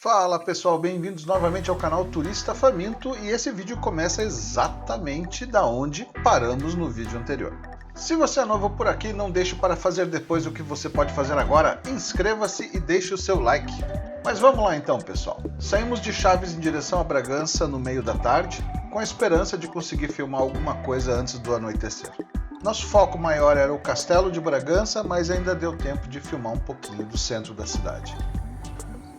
Fala pessoal, bem-vindos novamente ao canal Turista Faminto e esse vídeo começa exatamente da onde paramos no vídeo anterior. Se você é novo por aqui, não deixe para fazer depois o que você pode fazer agora, inscreva-se e deixe o seu like. Mas vamos lá então pessoal, saímos de Chaves em direção a Bragança no meio da tarde, com a esperança de conseguir filmar alguma coisa antes do anoitecer. Nosso foco maior era o Castelo de Bragança, mas ainda deu tempo de filmar um pouquinho do centro da cidade.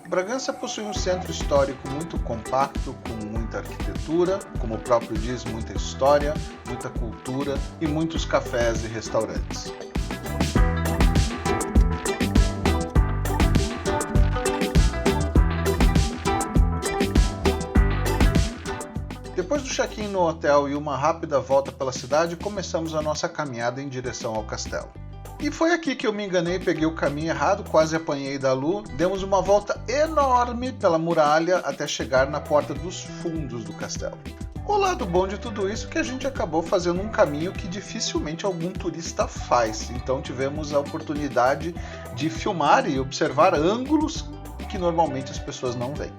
Bragança possui um centro histórico muito compacto, com muita arquitetura, como o próprio diz, muita história, muita cultura e muitos cafés e restaurantes. Depois do check-in no hotel e uma rápida volta pela cidade, começamos a nossa caminhada em direção ao castelo. E foi aqui que eu me enganei, peguei o caminho errado, quase apanhei da Lu, demos uma volta enorme pela muralha até chegar na porta dos fundos do castelo. O lado bom de tudo isso é que a gente acabou fazendo um caminho que dificilmente algum turista faz, então tivemos a oportunidade de filmar e observar ângulos que normalmente as pessoas não veem.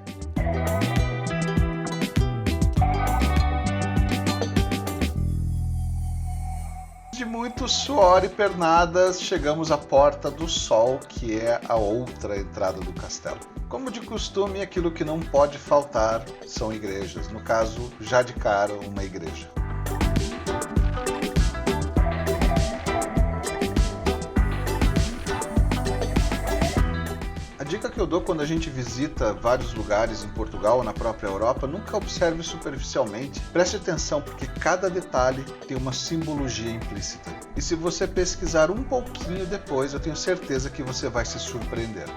De muito suor e pernadas, chegamos à Porta do Sol, que é a outra entrada do castelo. Como de costume, aquilo que não pode faltar são igrejas, no caso, já de cara, uma igreja. A dica que eu dou quando a gente visita vários lugares em Portugal ou na própria Europa, nunca observe superficialmente. Preste atenção porque cada detalhe tem uma simbologia implícita. E se você pesquisar um pouquinho depois, eu tenho certeza que você vai se surpreender.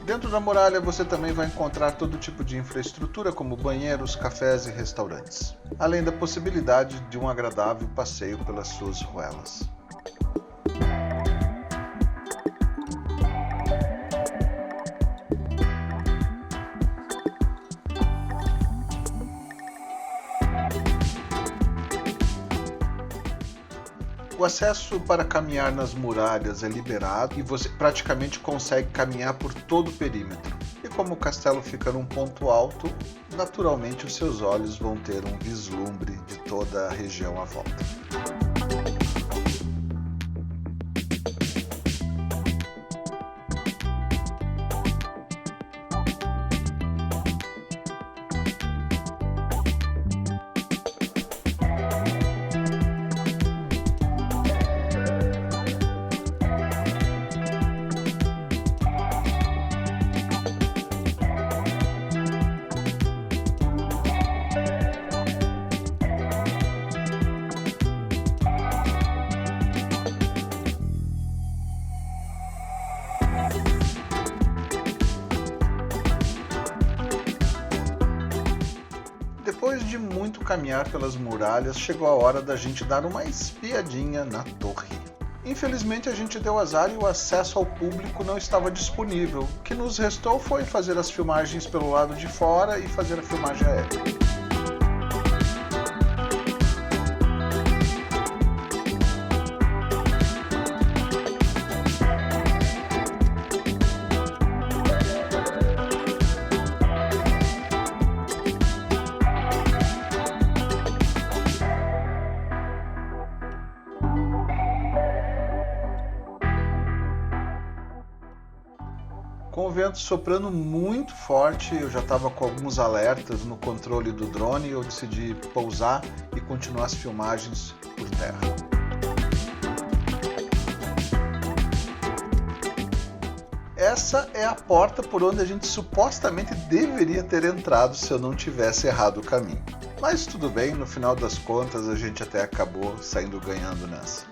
Dentro da muralha você também vai encontrar todo tipo de infraestrutura como banheiros, cafés e restaurantes. Além da possibilidade de um agradável passeio pelas suas ruelas. O acesso para caminhar nas muralhas é liberado e você praticamente consegue caminhar por todo o perímetro. E como o castelo fica num ponto alto, naturalmente os seus olhos vão ter um vislumbre de toda a região à volta. Depois de muito caminhar pelas muralhas, chegou a hora da gente dar uma espiadinha na torre. Infelizmente a gente deu azar e o acesso ao público não estava disponível. O que nos restou foi fazer as filmagens pelo lado de fora e fazer a filmagem aérea. Com o vento soprando muito forte, eu já estava com alguns alertas no controle do drone e eu decidi pousar e continuar as filmagens por terra. Essa é a porta por onde a gente supostamente deveria ter entrado se eu não tivesse errado o caminho. Mas tudo bem, no final das contas a gente até acabou saindo ganhando nessa.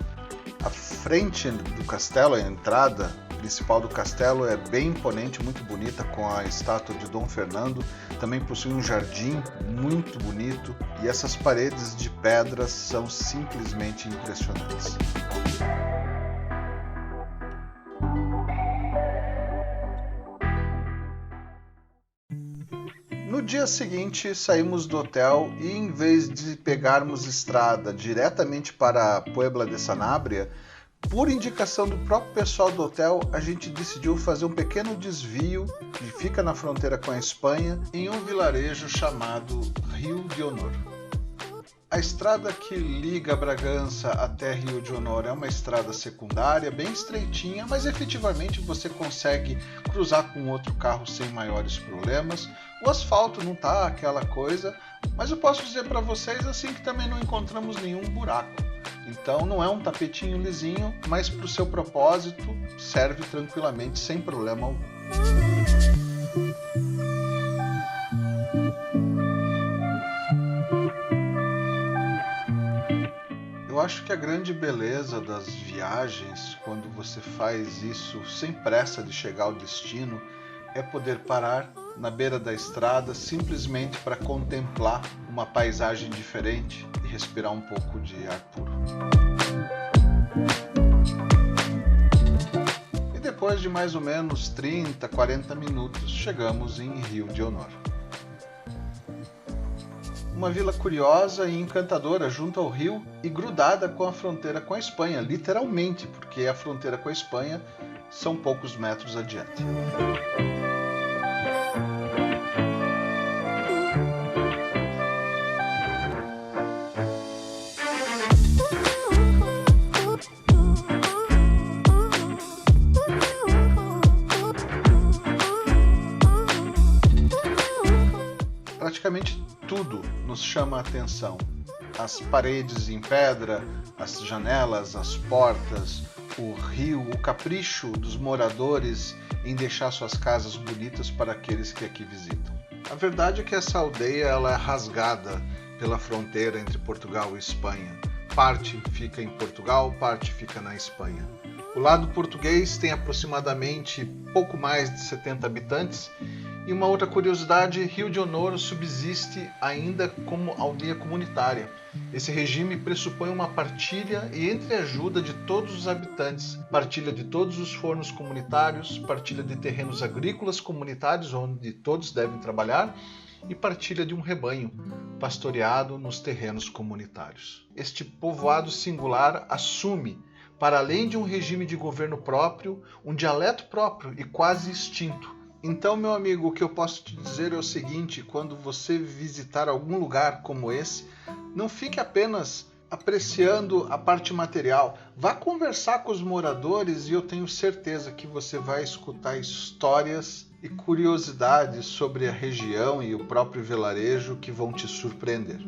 A frente do castelo, a entrada principal do castelo é bem imponente, muito bonita, com a estátua de Dom Fernando. Também possui um jardim muito bonito e essas paredes de pedras são simplesmente impressionantes. No dia seguinte, saímos do hotel e em vez de pegarmos estrada diretamente para Puebla de Sanabria, Por indicação do próprio pessoal do hotel, a gente decidiu fazer um pequeno desvio que fica na fronteira com a Espanha, em um vilarejo chamado Rio de Honor. A estrada que liga Bragança até Rio de Honor é uma estrada secundária, bem estreitinha, mas efetivamente você consegue cruzar com outro carro sem maiores problemas. O asfalto não tá aquela coisa, mas eu posso dizer para vocês assim que também não encontramos nenhum buraco. Então não é um tapetinho lisinho, mas para o seu propósito serve tranquilamente, sem problema algum. Eu acho que a grande beleza das viagens, quando você faz isso sem pressa de chegar ao destino, é poder parar na beira da estrada simplesmente para contemplar uma paisagem diferente e respirar um pouco de ar puro. E depois de mais ou menos 30, 40 minutos, chegamos em Rio de Honor. Uma vila curiosa e encantadora junto ao rio e grudada com a fronteira com a Espanha, literalmente, porque a fronteira com a Espanha são poucos metros adiante. Praticamente tudo nos chama a atenção. As paredes em pedra, as janelas, as portas, o rio, o capricho dos moradores em deixar suas casas bonitas para aqueles que aqui visitam. A verdade é que essa aldeia ela é rasgada pela fronteira entre Portugal e Espanha. Parte fica em Portugal, parte fica na Espanha. O lado português tem aproximadamente pouco mais de 70 habitantes. E uma outra curiosidade, Rio de Honor subsiste ainda como aldeia comunitária. Esse regime pressupõe uma partilha e entreajuda de todos os habitantes, partilha de todos os fornos comunitários, partilha de terrenos agrícolas comunitários onde todos devem trabalhar e partilha de um rebanho pastoreado nos terrenos comunitários. Este povoado singular assume, para além de um regime de governo próprio, um dialeto próprio e quase extinto. Então, meu amigo, o que eu posso te dizer é o seguinte: quando você visitar algum lugar como esse, não fique apenas apreciando a parte material. Vá conversar com os moradores e eu tenho certeza que você vai escutar histórias e curiosidades sobre a região e o próprio vilarejo que vão te surpreender.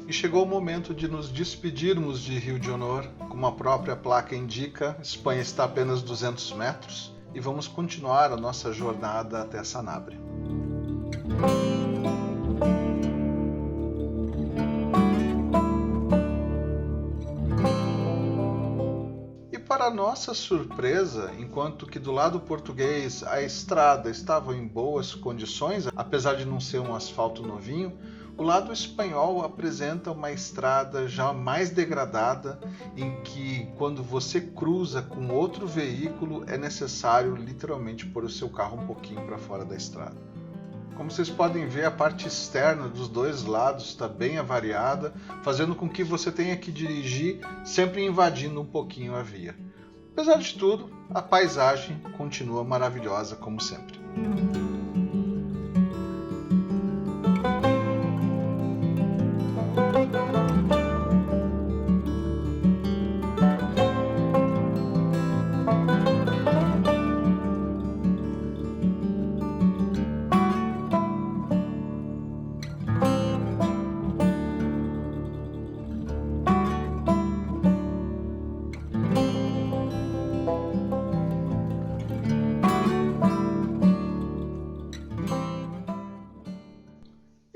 Chegou o momento de nos despedirmos de Rio de Honor, como a própria placa indica, Espanha está a apenas 200 metros e vamos continuar a nossa jornada até Sanabria. E para nossa surpresa, enquanto que do lado português a estrada estava em boas condições, apesar de não ser um asfalto novinho, o lado espanhol apresenta uma estrada já mais degradada, em que quando você cruza com outro veículo é necessário literalmente pôr o seu carro um pouquinho para fora da estrada. Como vocês podem ver, a parte externa dos dois lados está bem avariada, fazendo com que você tenha que dirigir sempre invadindo um pouquinho a via. Apesar de tudo, a paisagem continua maravilhosa como sempre.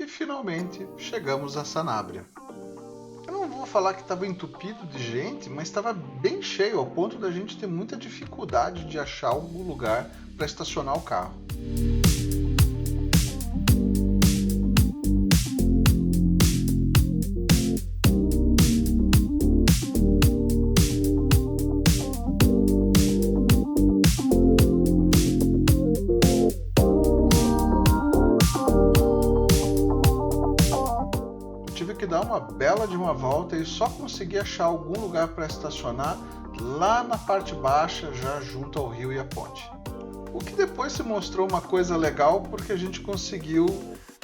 Finalmente chegamos a Sanabria. Eu não vou falar que estava entupido de gente, mas estava bem cheio, ao ponto da gente ter muita dificuldade de achar algum lugar para estacionar o carro. bela de uma volta e só consegui achar algum lugar para estacionar lá na parte baixa, já junto ao rio e à ponte. O que depois se mostrou uma coisa legal, porque a gente conseguiu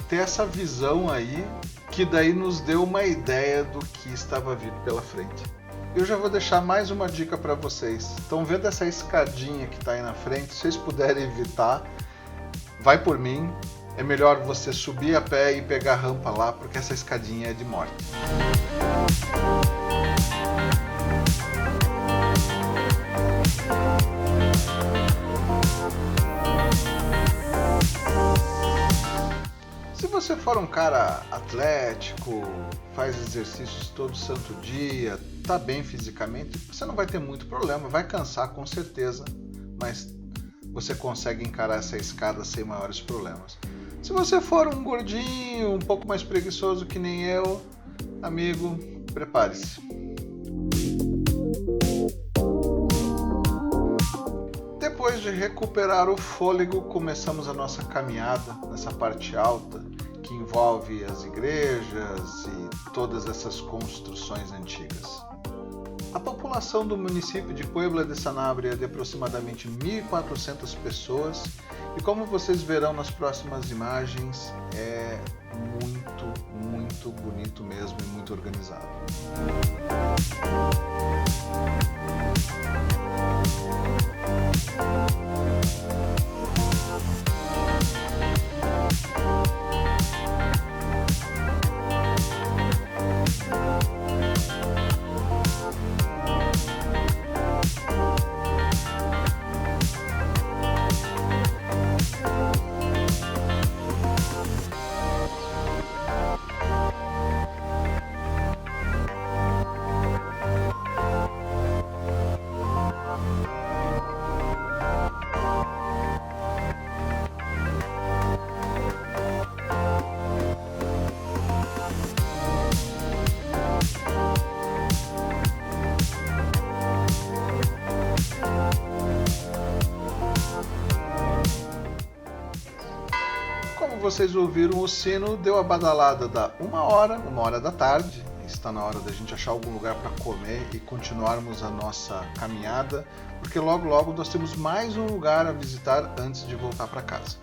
ter essa visão aí, que daí nos deu uma ideia do que estava vindo pela frente. Eu já vou deixar mais uma dica para vocês. Estão vendo essa escadinha que está aí na frente? Se vocês puderem evitar, vai por mim. É melhor você subir a pé e pegar a rampa lá, porque essa escadinha é de morte. Se você for um cara atlético, faz exercícios todo santo dia, tá bem fisicamente, você não vai ter muito problema, vai cansar com certeza, mas você consegue encarar essa escada sem maiores problemas. Se você for um gordinho, um pouco mais preguiçoso que nem eu, amigo, prepare-se. Depois de recuperar o fôlego, começamos a nossa caminhada nessa parte alta, que envolve as igrejas e todas essas construções antigas. A população do município de Puebla de Sanabria é de aproximadamente 1.400 pessoas e, como vocês verão nas próximas imagens, é muito bonito mesmo e muito organizado. Vocês ouviram o sino, deu a badalada da 1h da tarde. Está na hora da gente achar algum lugar para comer e continuarmos a nossa caminhada, porque logo nós temos mais um lugar a visitar antes de voltar para casa.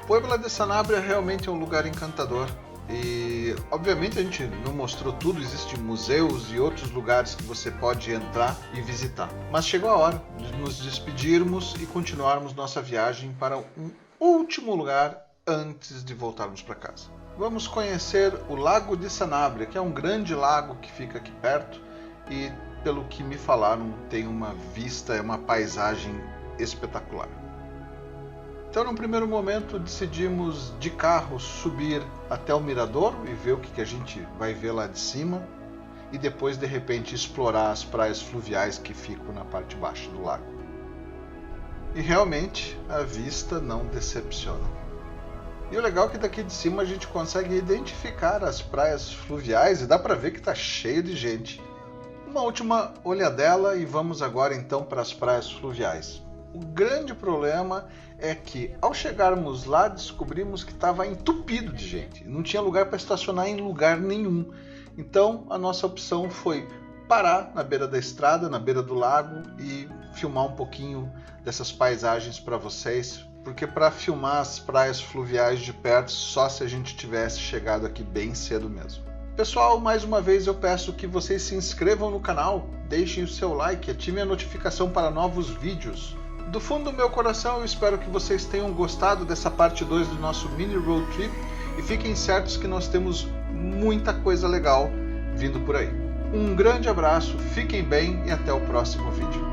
Puebla de Sanabria realmente é um lugar encantador e obviamente a gente não mostrou tudo, existem museus e outros lugares que você pode entrar e visitar. Mas chegou a hora de nos despedirmos e continuarmos nossa viagem para um último lugar antes de voltarmos para casa. Vamos conhecer o Lago de Sanabria, que é um grande lago que fica aqui perto e, pelo que me falaram, tem uma vista, é uma paisagem espetacular. Então, no primeiro momento, decidimos de carro subir até o mirador e ver o que a gente vai ver lá de cima e depois, de repente, explorar as praias fluviais que ficam na parte baixa do lago. E realmente, a vista não decepciona. E o legal é que daqui de cima a gente consegue identificar as praias fluviais e dá para ver que está cheio de gente. Uma última olhadela e vamos agora então para as praias fluviais. O grande problema é que, ao chegarmos lá, descobrimos que estava entupido de gente. Não tinha lugar para estacionar em lugar nenhum. Então, a nossa opção foi parar na beira da estrada, na beira do lago e filmar um pouquinho dessas paisagens para vocês. Porque para filmar as praias fluviais de perto, só se a gente tivesse chegado aqui bem cedo mesmo. Pessoal, mais uma vez eu peço que vocês se inscrevam no canal, deixem o seu like, ativem a notificação para novos vídeos. Do fundo do meu coração, eu espero que vocês tenham gostado dessa parte 2 do nosso mini road trip e fiquem certos que nós temos muita coisa legal vindo por aí. Um grande abraço, fiquem bem e até o próximo vídeo.